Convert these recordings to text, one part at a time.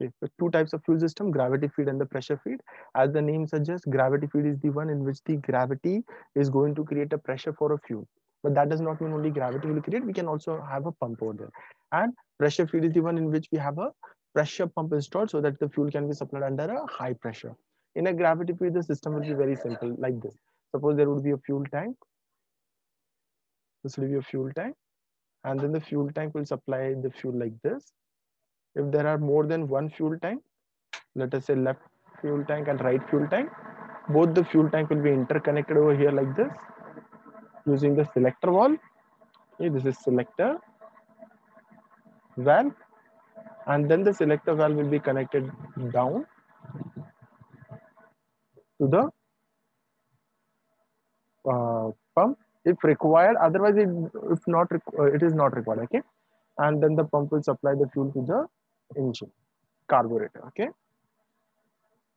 Okay, so two types of fuel system, gravity feed and the pressure feed. As the name suggests, gravity feed is the one in which the gravity is going to create a pressure for a fuel. But that does not mean only gravity will create, we can also have a pump over there. And pressure feed is the one in which we have a pressure pump installed so that the fuel can be supplied under a high pressure. In a gravity feed, the system will be very simple like this. Suppose there would be a fuel tank. This will be a fuel tank. And then the fuel tank will supply the fuel like this. If there are more than one fuel tank, let us say left fuel tank and right fuel tank, both the fuel tank will be interconnected over here like this using the selector valve. Okay, this is selector valve, and then the selector valve will be connected down to the pump if required. Otherwise, if not, it is not required. Okay, and then the pump will supply the fuel to the engine carburetor. Okay,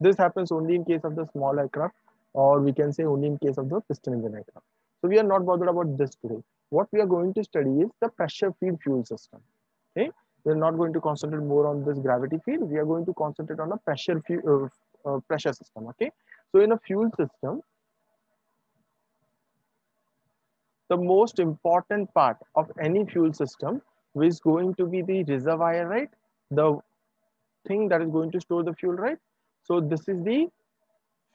this happens only in case of the small aircraft, or we can say only in case of the piston engine aircraft. So we are not bothered about this today. What we are going to study is the pressure feed fuel system. Okay, we are not going to concentrate more on this gravity feed. We are going to concentrate on a pressure system. Okay, so in a fuel system, the most important part of any fuel system is going to be the reservoir, right? The thing that is going to store the fuel, right? So this is the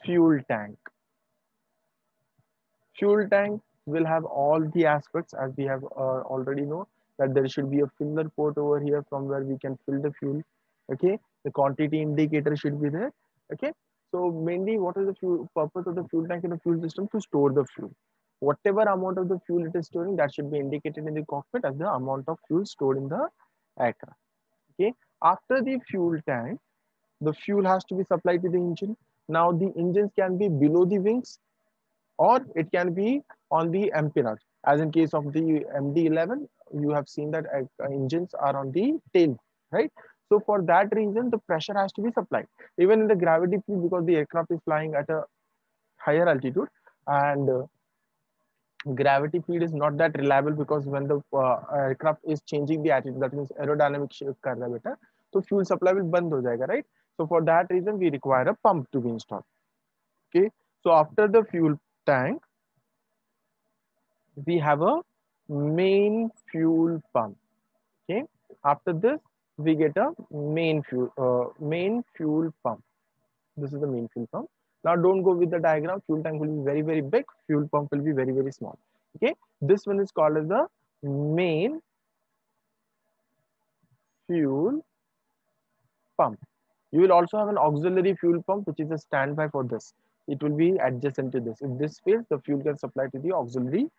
fuel tank. Fuel tank will have all the aspects as we have already know that there should be a filler port over here from where we can fill the fuel. Okay, the quantity indicator should be there. Okay, so mainly what is the fuel purpose of the fuel tank in a fuel system? To store the fuel. Whatever amount of the fuel it is storing, that should be indicated in the cockpit as the amount of fuel stored in the aircraft. Okay, after the fuel tank, the fuel has to be supplied to the engine. Now the engines can be below the wings or it can be on the empennage. As in case of the MD-11, you have seen that engines are on the tail, right? So for that reason, the pressure has to be supplied. Even in the gravity field, because the aircraft is flying at a higher altitude, and gravity field is not that reliable because when the aircraft is changing the attitude, that means aerodynamic shift kar raha hai beta, so fuel supply will band ho jayega, right? So for that reason, we require a pump to be installed. Okay, so after the fuel tank, we have a main fuel pump. Okay, after this we get a main fuel pump. This is the main fuel pump. Now don't go with the diagram. Fuel tank will be very very big, fuel pump will be very very small. Okay, this one is called as the main fuel pump. You will also have an auxiliary fuel pump which is a standby for this. It will be adjacent to this. If this fails, the fuel can supply to the auxiliary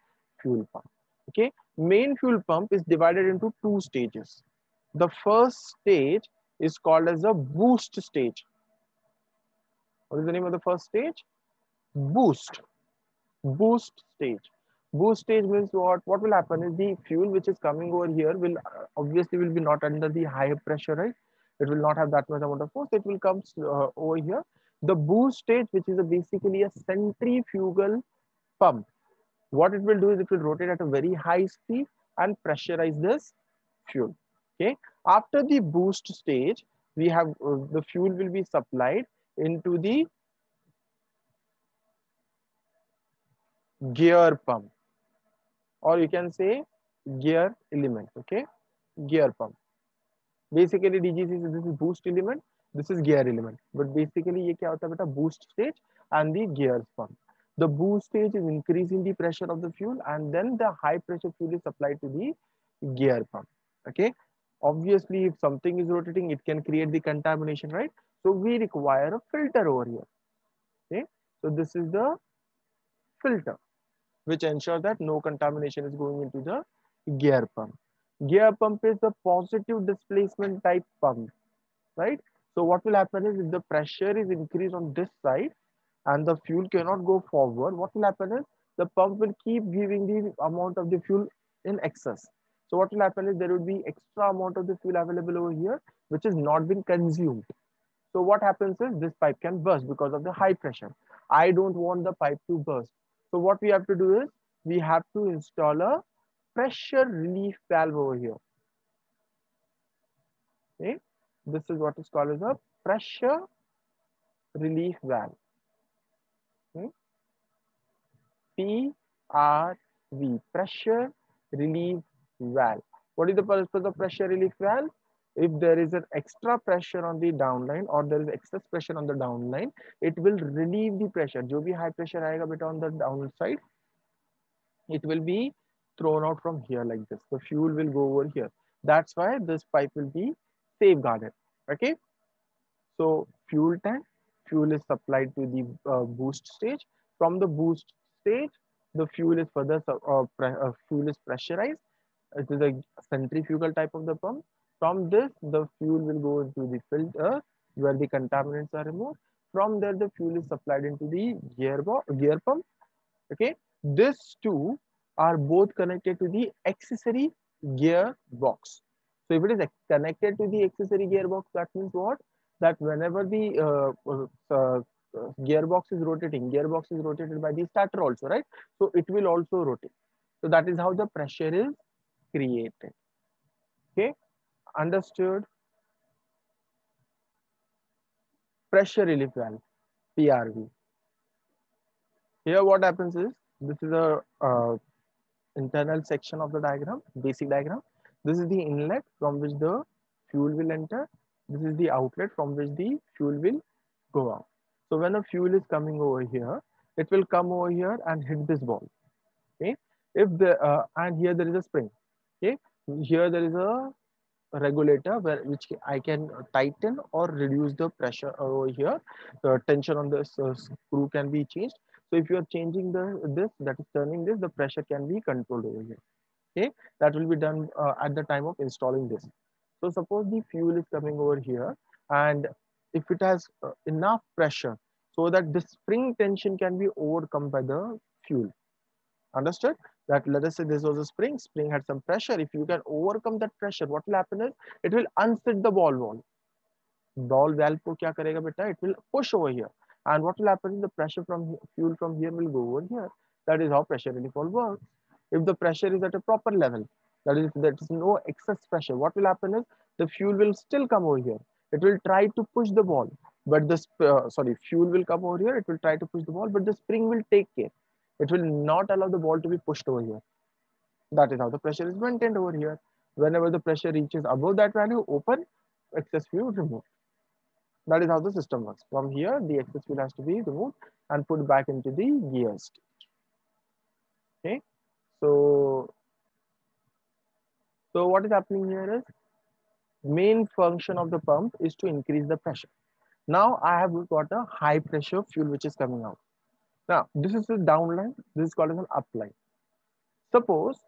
fuel pump. Okay, main fuel pump is divided into two stages. The first stage is called as a boost stage. What is the name of the first stage? Boost. Boost stage. Boost stage means what will happen is the fuel which is coming over here will obviously will be not under the high pressure, right? It will not have that much amount of force. It will come over here. The boost stage, which is basically a centrifugal pump, what it will do is it will rotate at a very high speed and pressurize this fuel. Okay, after the boost stage, we have the fuel will be supplied into the gear pump, or you can say gear element. Okay, gear pump. Basically DGC, this is boost element, this is gear element, but basically ये क्या होता है बेटा? Boost stage and the gears pump. The boost stage is increasing the pressure of the fuel, and then the high pressure fuel is supplied to the gear pump. Okay, obviously if something is rotating, it can create the contamination, right? So we require a filter over here. Okay, so this is the filter which ensures that no contamination is going into the gear pump. Gear pump is the positive displacement type pump, right? So what will happen is if the pressure is increased on this side and the fuel cannot go forward, what will happen is the pump will keep giving the amount of the fuel in excess. So what will happen is there will be extra amount of the fuel available over here, which is not been consumed. So what happens is this pipe can burst because of the high pressure. I don't want the pipe to burst. So what we have to do is we have to install a pressure relief valve over here. Okay. This is what is called as a pressure relief valve. Hmm? PRV, pressure relief valve. What is the purpose of pressure relief valve? If there is an extra pressure on the downline or there is excess pressure on the downline, it will relieve the pressure. जो भी high pressure आएगा बेटा on the downside, it will be thrown out from here like this. The fuel will go over here. That's why this pipe will be safeguarded. Okay. So fuel tank, fuel is supplied to the boost stage. From the boost stage, the fuel is fuel is pressurized. It is a centrifugal type of the pump. From this, the fuel will go into the filter where the contaminants are removed. From there, the fuel is supplied into the gear pump. Okay, these two are both connected to the accessory gear box. So if it is connected to the accessory gearbox, that means what? That whenever the gearbox is rotated by the starter also, right? So it will also rotate. So that is how the pressure is created. Okay, understood? Pressure relief valve, PRV. Here what happens is, this is a internal section of the diagram, basic diagram. This is the inlet from which the fuel will enter. This is the outlet from which the fuel will go out. So when a fuel is coming over here, it will come over here and hit this ball. Okay. If the and here there is a spring. Okay. Here there is a regulator where which I can tighten or reduce the pressure over here. The tension on the screw can be changed. So if you are changing this, that is turning this, the pressure can be controlled over here. Okay, that will be done at the time of installing this. So suppose the fuel is coming over here, and if it has enough pressure so that the spring tension can be overcome by the fuel. Understood? That let us say this was a spring had some pressure. If you can overcome that pressure, what will happen is it will unseat the ball valve. Ball valve को क्या करेगा बेटा? It will push over here. And what will happen is the pressure from fuel from here will go over here. That is how pressure relief valve works. If the pressure is at a proper level, that is there is no excess pressure, what will happen is the fuel will still come over here. It will try to push the ball, but the fuel will come over here. It will try to push the ball, but the spring will take care. It will not allow the ball to be pushed over here. That is how the pressure is maintained over here. Whenever the pressure reaches above that value, open, excess fuel removed. That is how the system works. From here, the excess fuel has to be removed and put back into the gear stage. Okay. So, what is happening here is main function of the pump is to increase the pressure. Now I have got a high pressure fuel which is coming out. Now this is the downline. This is called as an upline. Suppose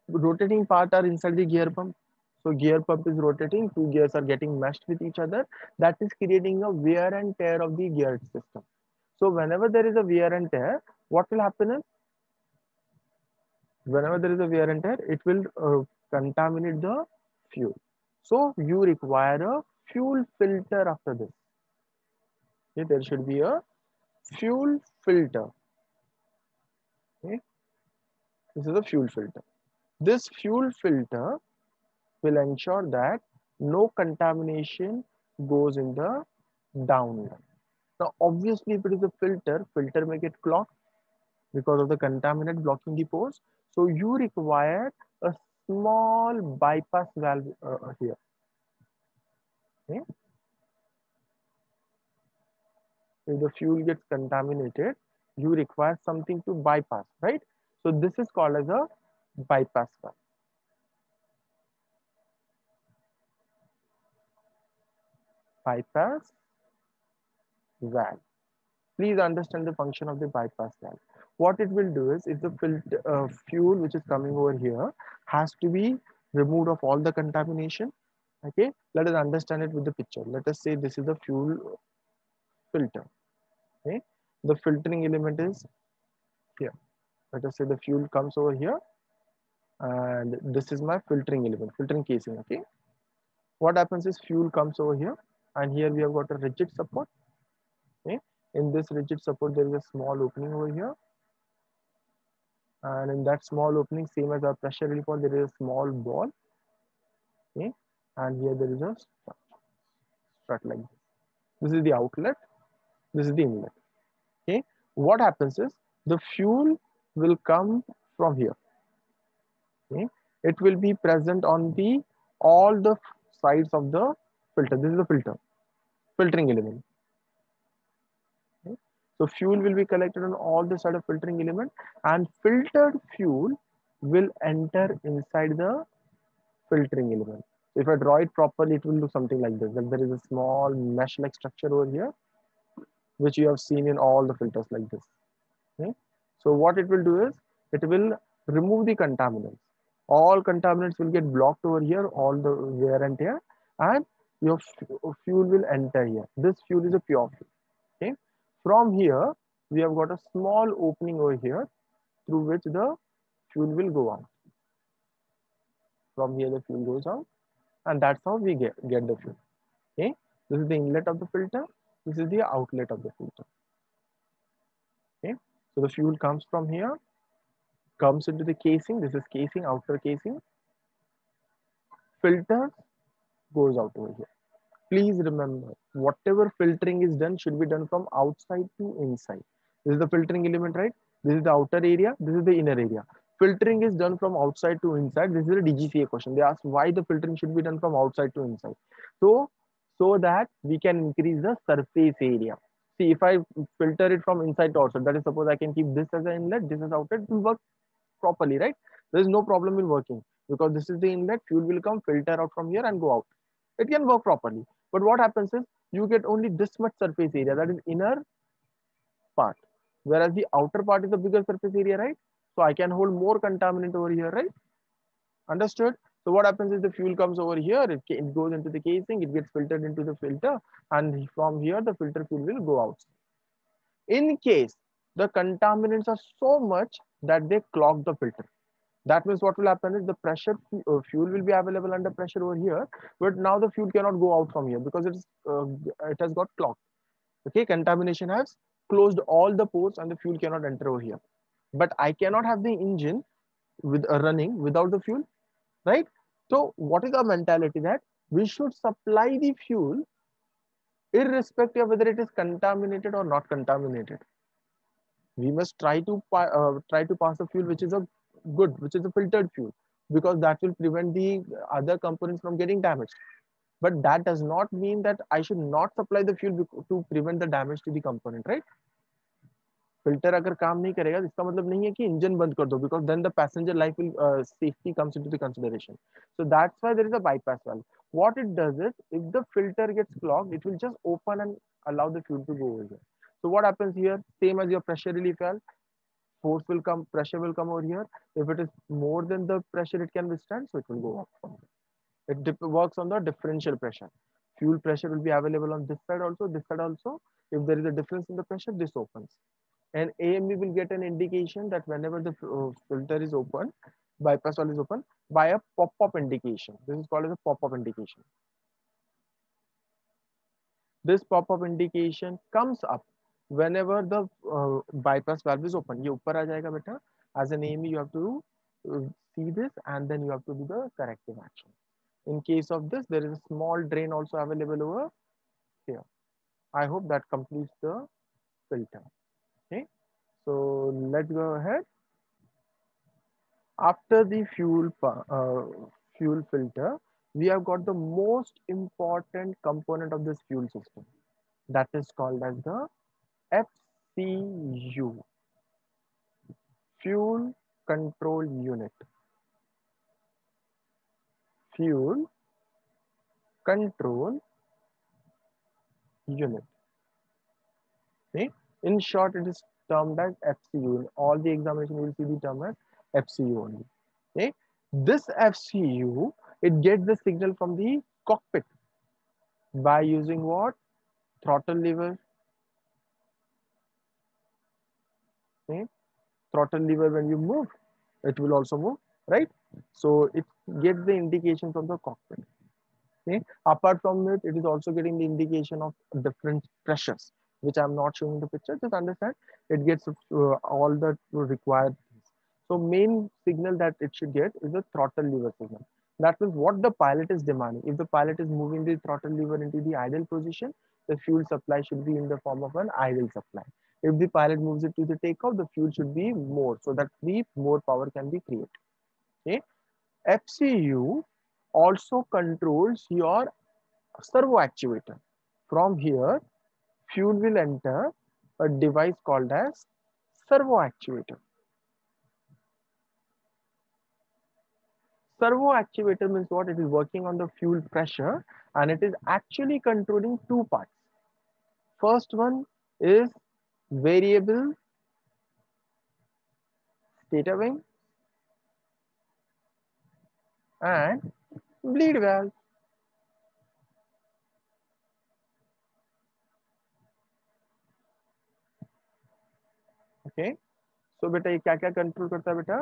rotating part are inside the gear pump. So gear pump is rotating, two gears are getting meshed with each other. That is creating a wear and tear of the gear system. So whenever there is a wear and tear, what will happen is, whenever there is a wear and tear, it will contaminate the fuel. So you require a fuel filter after this. Okay, there should be a fuel filter. Okay, this is a fuel filter. This fuel filter will ensure that no contamination goes in the downline. Now, obviously, if it is a filter may get clogged because of the contaminant blocking the pores. So you require a small bypass valve here. Okay? If the fuel gets contaminated, you require something to bypass, right? So this is called as a bypass valve. Bypass valve. Please understand the function of the bypass valve. What it will do is, if the fuel which is coming over here has to be removed of all the contamination, okay, let us understand it with the picture. Let us say this is the fuel filter. Okay, the filtering element is here. Let us say the fuel comes over here, and this is my filtering element, filtering casing. Okay, what happens is fuel comes over here, and here we have got a rigid support. Okay, in this rigid support there is a small opening over here, and in that small opening, same as our pressure relief valve, there is a small ball. Okay, and here there is a strut like this. This is the outlet, this is the inlet. Okay, what happens is the fuel will come from here. Okay, it will be present on the all the sides of the filter. This is the filtering element. Okay. So fuel will be collected on all the side of filtering element, and filtered fuel will enter inside the filtering element. So if I draw it properly, it will look something like this. Like there is a small mesh-like structure over here, which you have seen in all the filters like this. Okay. So what it will do is it will remove the contaminants. All contaminants will get blocked over here, all the wear and tear, and your fuel will enter here. This fuel is a pure fuel. Okay. From here, we have got a small opening over here through which the fuel will go out. From here, the fuel goes out, and that's how we get the fuel. Okay. This is the inlet of the filter. This is the outlet of the filter. Okay. So the fuel comes from here, comes into the casing. This is casing, outer casing. Filter goes out over here. Please remember, whatever filtering is done should be done from outside to inside. This is the filtering element, right? This is the outer area. This is the inner area. Filtering is done from outside to inside. This is a DGCA question. They ask why the filtering should be done from outside to inside. So that we can increase the surface area. See, if I filter it from inside to outside, that is, suppose I can keep this as an inlet, this is outlet, it will work properly, right? There is no problem in working because this is the inlet, fuel will come, filter out from here and go out. It can work properly. But what happens is you get only this much surface area, that is inner part, whereas the outer part is the bigger surface area, right? So I can hold more contaminant over here, right? Understood? So what happens is the fuel comes over here, it goes into the casing, it gets filtered into the filter, and from here the filter fuel will go out. In case the contaminants are so much that they clog the filter, that means what will happen is the pressure fuel will be available under pressure over here, but now the fuel cannot go out from here because it has got clogged. Okay, contamination has closed all the ports and the fuel cannot enter over here. But I cannot have the engine with running without the fuel, right? So what is our mentality, that we should supply the fuel irrespective of whether it is contaminated or not contaminated. We must try to pass a fuel which is a good, which is a filtered fuel, because that will prevent the other components from getting damaged. But that does not mean that I should not supply the fuel to prevent the damage to the component, right? Filter अगर काम नहीं करेगा इसका मतलब नहीं है कि engine बंद कर दो, because then the passenger life will safety comes into the consideration. So that's why there is a bypass valve. What it does is, if the filter gets clogged, it will just open and allow the fuel to go over here. So what happens here, same as your pressure relief valve, force will come, pressure will come over here. If it is more than the pressure it can withstand, so it will go up. It works on the differential pressure. Fuel pressure will be available on this side also, this side also. If there is a difference in the pressure, this opens. And AMB will get an indication that whenever the filter is open, bypass valve is open, by a pop-up indication. This is called as a pop-up indication. This pop-up indication comes up whenever the bypass valve is open. ये ऊपर आ जाएगा बेटा. As an AME, you have to see this and then you have to do the corrective action. In case of this, there is a small drain also available over here. I hope that completes the filter. Okay, so let's go ahead. After the fuel filter, we have got the most important component of this fuel system. That is called as the FCU, Fuel Control Unit. Fuel Control Unit. Okay? In short, it is termed as FCU. In all the examination, you will see the term as FCU only. Okay? This FCU, it gets the signal from the cockpit by using what? Throttle lever. Okay? Throttle lever, when you move, it will also move, right? So it gets the indication from the cockpit. Okay? Apart from it, it is also getting the indication of different pressures, which I'm not showing in the picture. Just understand, it gets all the required things. So main signal that it should get is the throttle lever signal. That means what the pilot is demanding. If the pilot is moving the throttle lever into the idle position, the fuel supply should be in the form of an idle supply. If the pilot moves it to the takeoff, the fuel should be more, so that the more power can be created. Okay. FCU also controls your servo actuator. From here, fuel will enter a device called as servo actuator. Servo actuator means what? It is working on the fuel pressure and it is actually controlling two parts. First one is variable stator wing and bleed valve. Okay. So बेटा ये क्या क्या control करता है बेटा?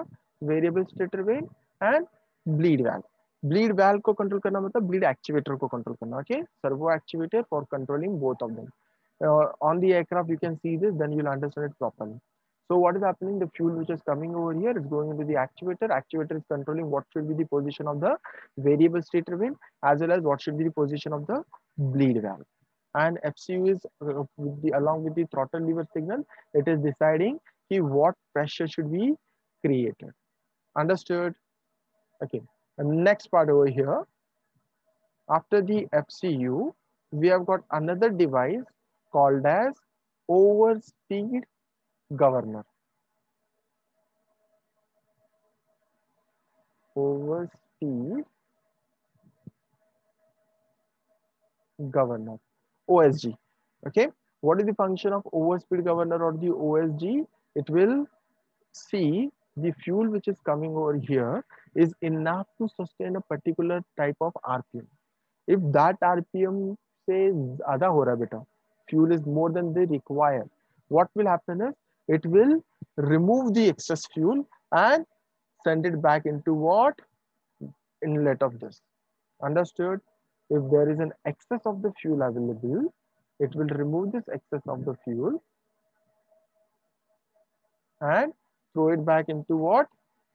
Variable stator when and bleed valve. Bleed valve को control करना मतलब ब्लीड एक्टिवेटर को कंट्रोल करना. Okay, servo activator for controlling both of them. On the aircraft you can see this, then you'll understand it properly. So what is happening? The fuel which is coming over here is going into the actuator. Actuator is controlling what should be the position of the variable stator vane as well as what should be the position of the bleed valve. And FCU is along with the throttle lever signal, it is deciding what pressure should be created. Understood? Okay. The next part over here, after the FCU, we have got another device called as overspeed governor. Overspeed governor, OSG. Okay. What is the function of overspeed governor or the OSG? It will see the fuel which is coming over here is enough to sustain a particular type of RPM. If that RPM say आधा हो रहा है बेटा, fuel is more than they require, what will happen is it will remove the excess fuel and send it back into what? Inlet of this. Understood? If there is an excess of the fuel available, it will remove this excess of the fuel and throw it back into what?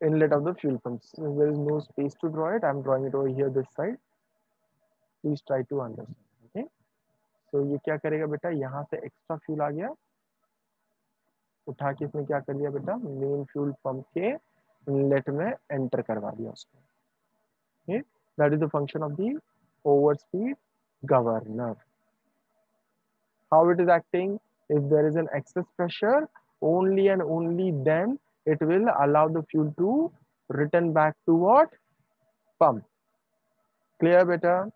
Inlet of the fuel pump. Since there is no space to draw it, I'm drawing it over here this side. Please try to understand. Okay. So ये क्या करेगा बेटा? यहाँ से extra fuel आ गया, उठा के इसने क्या कर लिया बेटा? मेन फ्यूल पंप के इनलेट में एंटर करवा दिया उसको. Okay. That is the function of the overspeed governor. How it is acting? If there is an excess pressure, only and only then it will allow the fuel to return back to what? Pump. Clear better?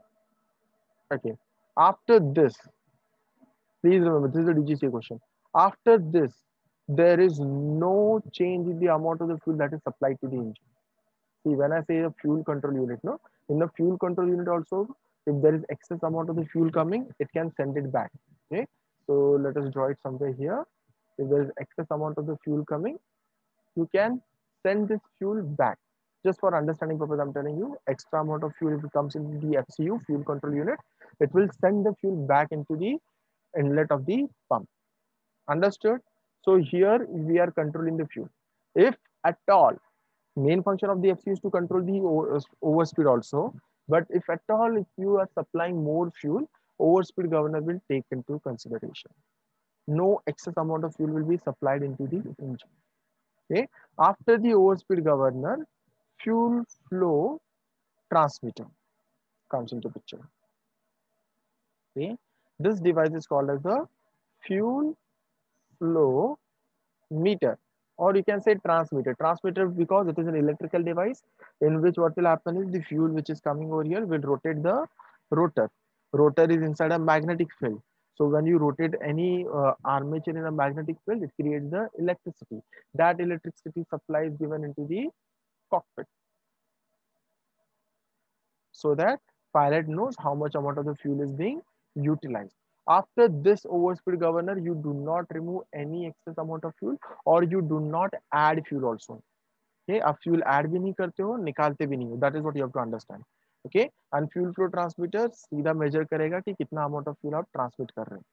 Okay. After this, please remember, this is a DGCA question. After this, there is no change in the amount of the fuel that is supplied to the engine. See, when I say a fuel control unit, no, in the fuel control unit also, if there is excess amount of the fuel coming, it can send it back. Okay. So let us draw it somewhere here. If there is excess amount of the fuel coming, you can send this fuel back. Just for understanding purpose, I'm telling you, extra amount of fuel, if it comes into the FCU, fuel control unit, it will send the fuel back into the inlet of the pump. Understood? So here we are controlling the fuel. If at all, main function of the FCU is to control the overspeed also, but if at all, if you are supplying more fuel, overspeed governor will take into consideration. No excess amount of fuel will be supplied into the engine. Okay. After the overspeed governor, fuel flow transmitter comes into picture. Okay. This device is called as the fuel flow meter, or you can say transmitter. Transmitter because it is an electrical device in which what will happen is the fuel which is coming over here will rotate the rotor. Rotor is inside a magnetic field. So when you rotate any armature in a magnetic field, it creates the electricity. That electricity supply is given into the cockpit, so that pilot knows how much amount of the fuel is being utilized. After this overspeed governor, you do not remove any excess amount of fuel or you do not add fuel also. Okay, आप fuel add भी नहीं करते हो, निकालते भी नहीं हो. That is what you have to understand. Okay, and fuel flow transmitter सीधा measure करेगा कि कितना amount of fuel आप transmit कर रहे हो.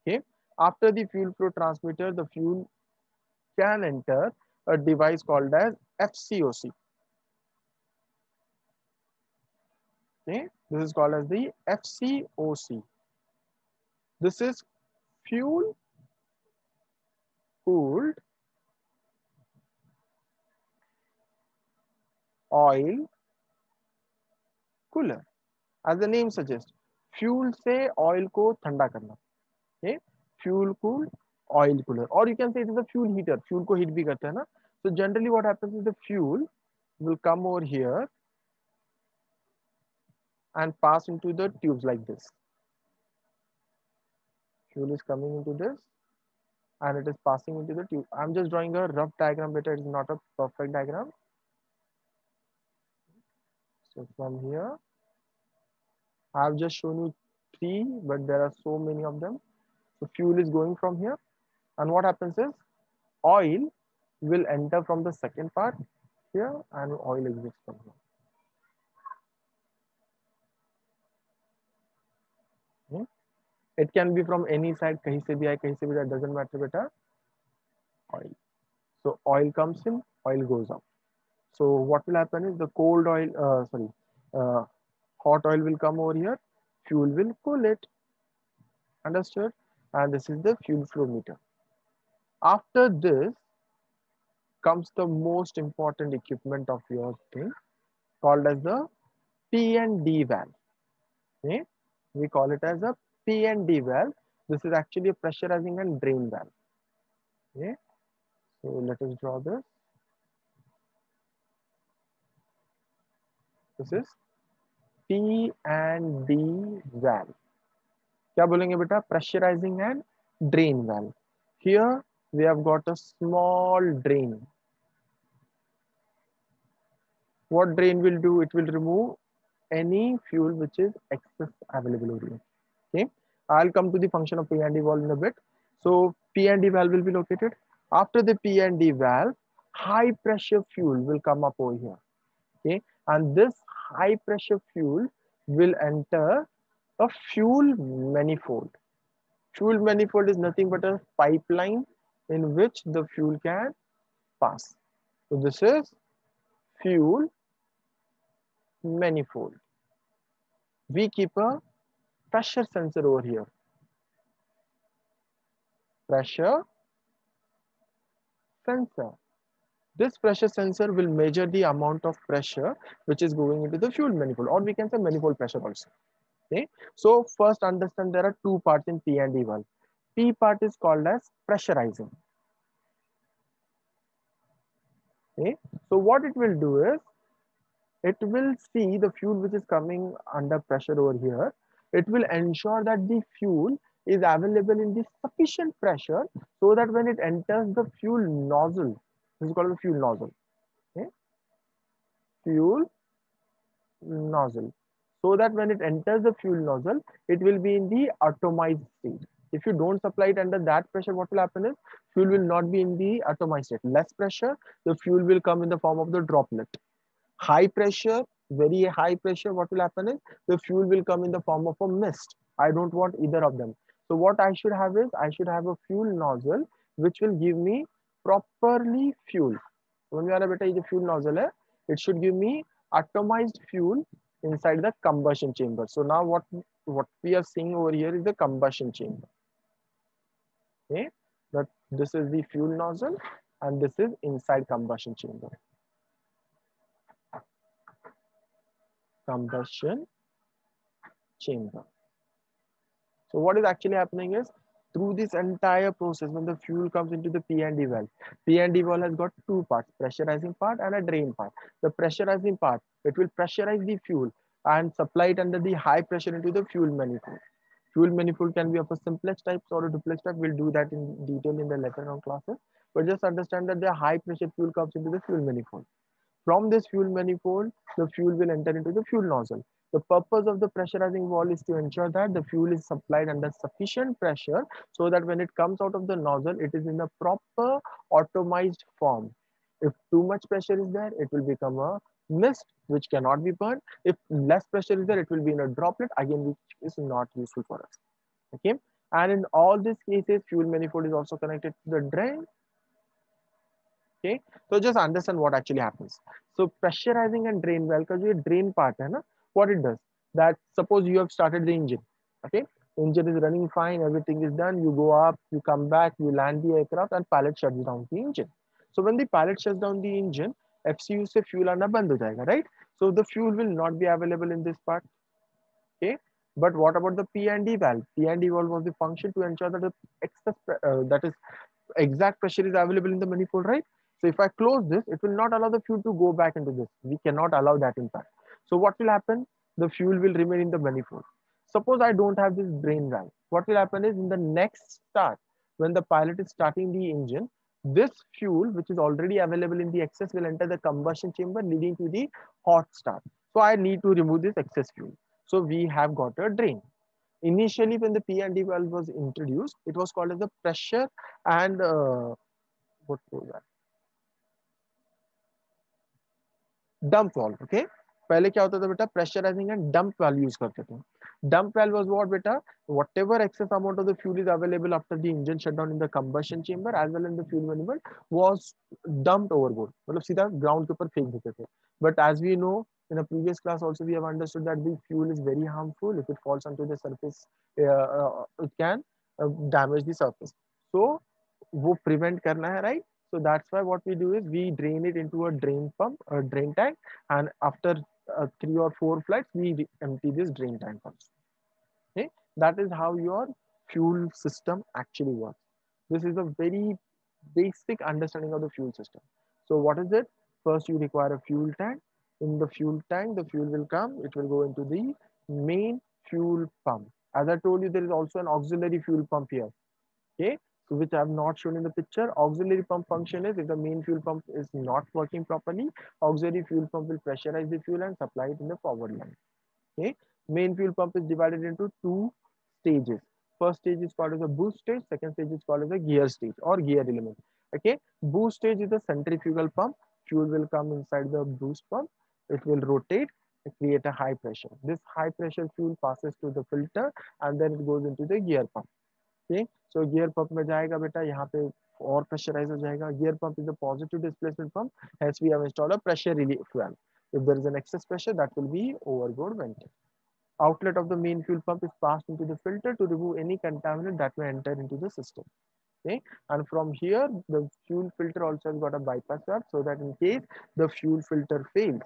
Okay, after the fuel flow transmitter, the fuel can enter a device called as FCOC. Okay, this is called as the FCOC. This is fuel cooled oil cooler. As the name suggests, fuel से oil को ठंडा करना. Okay, fuel cooled oil cooler, or you can say it is a fuel heater. Fuel को heat भी करते हैं ना. So generally what happens is the fuel will come over here and pass into the tubes like this. Fuel is coming into this and it is passing into the tube. I'm just drawing a rough diagram, but it is not a perfect diagram. So from here, I've just shown you three, but there are so many of them. So fuel is going from here, and what happens is oil will enter from the second part here, and oil exits from here. It can be from any side, kahin se bhi aaye, kahin se bhi aaye, doesn't matter, beta. Oil. So oil comes in, oil goes out. So what will happen is the cold oil, hot oil will come over here, fuel will cool it. Understood? And this is the fuel flow meter. After this comes the most important equipment of your thing called as the P&D valve. Okay? We call it as a P&D valve. This is actually a pressurizing and drain valve. Okay? So let us draw this. This is P&D valve. क्या बोलेंगे बेटा? Pressurizing and drain valve. Here we have got a small drain. What drain will do? It will remove any fuel which is excess available over here. Okay, I'll come to the function of P&D valve in a bit. So P&D valve will be located. After the P&D valve, high pressure fuel will come up over here. Okay, and this high pressure fuel will enter a fuel manifold. Fuel manifold is nothing but a pipeline in which the fuel can pass. So this is fuel manifold. We keep a pressure sensor over here. Pressure sensor. This pressure sensor will measure the amount of pressure which is going into the fuel manifold, or we can say manifold pressure also. Okay. So first understand there are two parts in P&D valve. P part is called as pressurizing. Okay. So what it will do is it will see the fuel which is coming under pressure over here. It will ensure that the fuel is available in the sufficient pressure so that when it enters the fuel nozzle, this is called the fuel nozzle. Okay? Fuel nozzle. So that when it enters the fuel nozzle, it will be in the atomized state. If you don't supply it under that pressure, what will happen is fuel will not be in the atomized state. Less pressure, the fuel will come in the form of the droplet. High pressure, very high pressure, what will happen is the fuel will come in the form of a mist. I don't want either of them. So what I should have is I should have a fuel nozzle which will give me properly fuel. When we are a fuel nozzle, it should give me atomized fuel inside the combustion chamber. So now what we are seeing over here is the combustion chamber. Okay, that this is the fuel nozzle and this is inside combustion chamber. Combustion chamber. So what is actually happening is through this entire process, when the fuel comes into the P&D valve, P&D valve has got two parts, pressurizing part and a drain part. The pressurizing part, it will pressurize the fuel and supply it under the high pressure into the fuel manifold. Fuel manifold can be of a simplex type or a duplex type. We'll do that in detail in the later on classes. But just understand that the high pressure fuel comes into the fuel manifold. From this fuel manifold, the fuel will enter into the fuel nozzle. The purpose of the pressurizing valve is to ensure that the fuel is supplied under sufficient pressure so that when it comes out of the nozzle, it is in a proper atomized form. If too much pressure is there, it will become a mist which cannot be burned. If less pressure is there, it will be in a droplet, again, which is not useful for us. Okay. And in all these cases, fuel manifold is also connected to the drain. Okay, so just understand what actually happens. So pressurizing and drain valve, because ये drain part है ना, what it does? that suppose you have started the engine, okay, engine is running fine, everything is done, you go up, you come back, you land the aircraft, and pilot shuts down the engine. So when the pilot shuts down the engine, FCU से fuel आना बंद हो जाएगा, right? So the fuel will not be available in this part, okay. But what about the P and D valve? P and D valve was the function to ensure that the excess that is exact pressure is available in the manifold, right? So if I close this, it will not allow the fuel to go back into this. We cannot allow that impact. So what will happen? The fuel will remain in the manifold. Suppose I don't have this drain valve. What will happen is in the next start, when the pilot is starting the engine, this fuel, which is already available in the excess, will enter the combustion chamber, leading to the hot start. So I need to remove this excess fuel. So we have got a drain. Initially, when the P and D valve was introduced, it was called as the pressure and what was that? Dump valve. Okay. पहले क्या होता था बेटा, pressurizing and dump valve use करते थे. Dump valve was what बेटा, whatever excess amount of the fuel is available after the engine shutdown in the combustion chamber as well as the fuel manifold was dumped overboard. मतलब सीधा ground के ऊपर फेंक देते थे. But as we know, in a previous class also we have understood that the fuel is very harmful. If it falls onto the surface, it can damage the surface. So वो prevent करना है, right? So that's why what we do is we drain it into a drain pump, a drain tank, and after 3 or 4 flights, we empty this drain tank also. Okay, that is how your fuel system actually works. This is a very basic understanding of the fuel system. So what is it? First, you require a fuel tank. In the fuel tank, the fuel will come. It will go into the main fuel pump. As I told you, there is also an auxiliary fuel pump here. Okay, so which I have not shown in the picture. Auxiliary pump function is if the main fuel pump is not working properly, auxiliary fuel pump will pressurize the fuel and supply it in the forward line. Okay, main fuel pump is divided into two stages. First stage is called as a boost stage, second stage is called as a gear stage or gear element. Okay, boost stage is a centrifugal pump. Fuel will come inside the boost pump, it will rotate and create a high pressure. This high pressure fuel passes to the filter and then it goes into the gear pump. Okay, so gear pump में जाएगा बेटा, यहाँ पे और pressurise हो जाएगा. Gear pump is a positive displacement pump, hence we have installed a pressure relief valve. If there is an excess pressure, that will be overboard vented. Outlet of the main fuel pump is passed into the filter to remove any contaminant that may enter into the system. Okay, and from here the fuel filter also has got a bypass valve, so that in case the fuel filter fails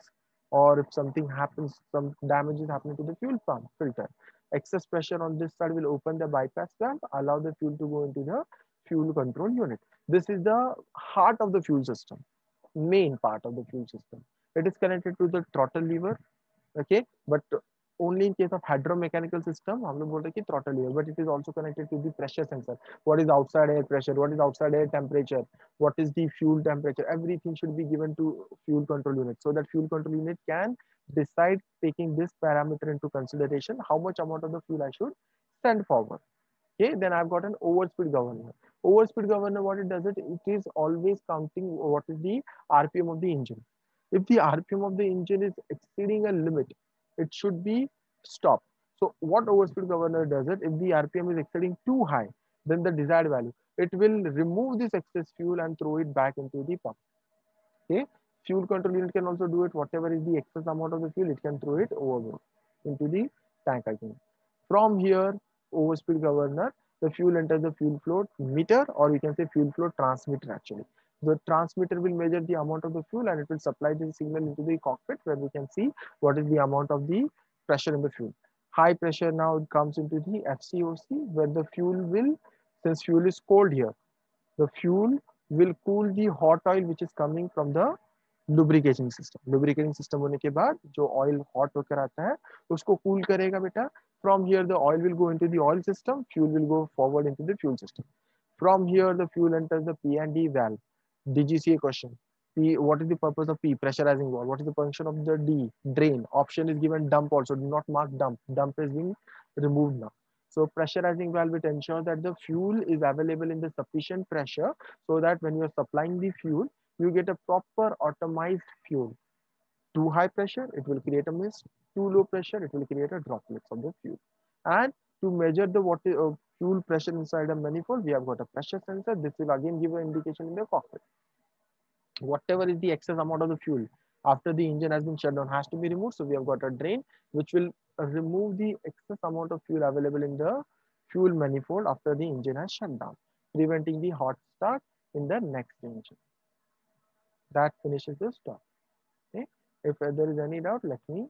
or if something happens, some damage is happening to the fuel pump filter, excess pressure on this side will open the bypass valve, allow the fuel to go into the fuel control unit. This is the heart of the fuel system, main part of the fuel system. It is connected to the throttle lever. Okay, but only in case of hydromechanical system हम लोग बोल रहे कि throttle lever, but it is also connected to the pressure sensor. What is outside air pressure, what is outside air temperature, what is the fuel temperature, everything should be given to fuel control unit, so that fuel control unit can decide, taking this parameter into consideration, how much amount of the fuel I should send forward. Okay, then I've got an overspeed governor. Overspeed governor, what it does, it is always counting what is the RPM of the engine. If the RPM of the engine is exceeding a limit, it should be stopped. So what overspeed governor does it, if the RPM is exceeding too high than the desired value, it will remove this excess fuel and throw it back into the pump. Okay, fuel control unit can also do it. Whatever is the excess amount of the fuel, it can throw it overboard into the tank, I think. From here, overspeed governor, the fuel enters the fuel flow meter, or you can say fuel flow transmitter actually. The transmitter will measure the amount of the fuel and it will supply the signal into the cockpit where we can see what is the amount of the pressure in the fuel. High pressure now comes into the FCOC where the fuel will, since fuel is cold here, the fuel will cool the hot oil which is coming from the lubricating system. Lubricating system होने के बाद जो oil hot होकर आता है उसको cool करेगा बेटा. From here the oil will go into the oil system, fuel will go forward into the fuel system. From here the fuel enters the P and D valve. DGCA question. P, what is the purpose of P? Pressurizing valve. What is the function of the D? Drain. Option is given dump also. Do not mark dump. Dump is being removed now. So pressurizing valve will ensure that the fuel is available in the sufficient pressure so that when you are supplying the fuel, you get a proper atomized fuel. Too high pressure, it will create a mist. Too low pressure, it will create a droplets of the fuel. And to measure the fuel pressure inside a manifold, we have got a pressure sensor. This will again give an indication in the cockpit. Whatever is the excess amount of the fuel after the engine has been shut down has to be removed. So we have got a drain which will remove the excess amount of fuel available in the fuel manifold after the engine has shut down, preventing the hot start in the next engine. That finishes the stop. Okay. If there is any doubt, let me